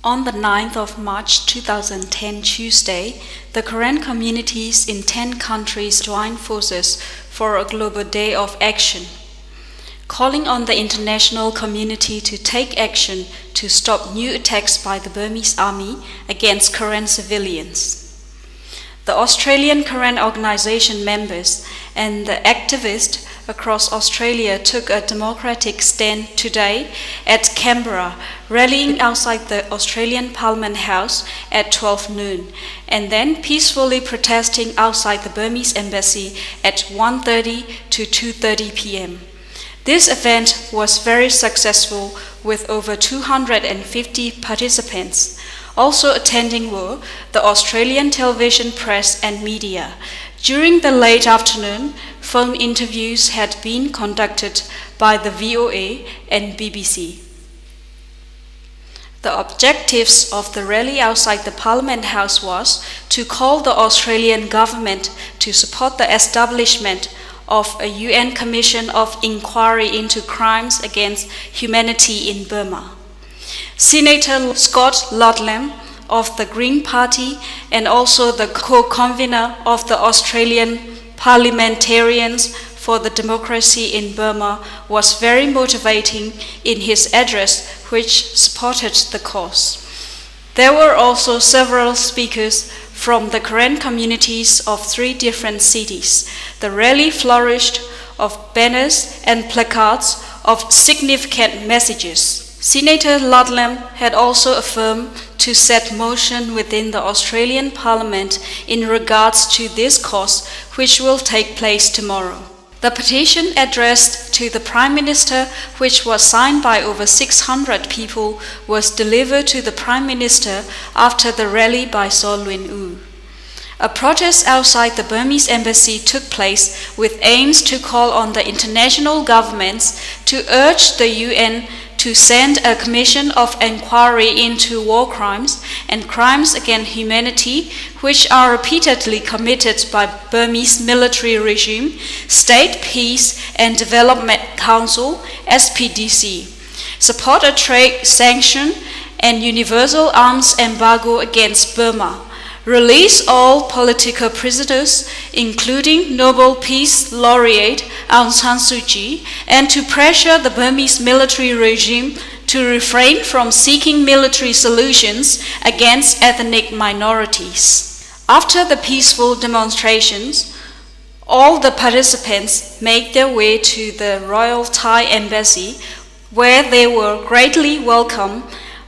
On the 9th of March 2010, Tuesday, the Karen communities in 10 countries joined forces for a global day of action, calling on the international community to take action to stop new attacks by the Burmese army against Karen civilians. The Australian Karen organization members and the activists across Australia took a democratic stand today at Canberra, rallying outside the Australian Parliament House at 12 noon, and then peacefully protesting outside the Burmese embassy at 1:30 to 2:30 p.m. This event was very successful with over 250 participants. Also attending were the Australian television press and media. During the late afternoon, phone interviews had been conducted by the VOA and BBC. The objectives of the rally outside the Parliament House was to call the Australian government to support the establishment of a UN Commission of Inquiry into Crimes against Humanity in Burma. Senator Scott Ludlam of the Green Party and also the co-convener of the Australian Parliamentarians for the Democracy in Burma was very motivating in his address, which supported the cause. There were also several speakers from the Karen communities of 3 different cities. The rally flourished of banners and placards of significant messages. Senator Ludlam had also affirmed to set motion within the Australian Parliament in regards to this cause, which will take place tomorrow. The petition addressed to the Prime Minister, which was signed by over 600 people, was delivered to the Prime Minister after the rally by Saw Lwin Oo. A protest outside the Burmese embassy took place with aims to call on the international governments to urge the UN to send a commission of inquiry into war crimes and crimes against humanity which are repeatedly committed by Burmese military regime, State Peace and Development Council, SPDC, support a trade sanction and universal arms embargo against Burma, release all political prisoners, including Nobel Peace Laureate Aung San Suu Kyi, and to pressure the Burmese military regime to refrain from seeking military solutions against ethnic minorities. After the peaceful demonstrations, all the participants made their way to the Royal Thai Embassy, where they were greatly welcomed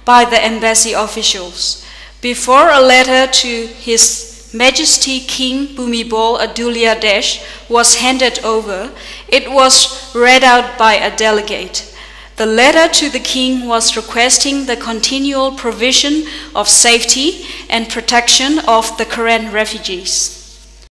by the embassy officials. Before a letter to His Majesty King Bhumibol Adulyadej was handed over, it was read out by a delegate. The letter to the King was requesting the continual provision of safety and protection of the Karen refugees.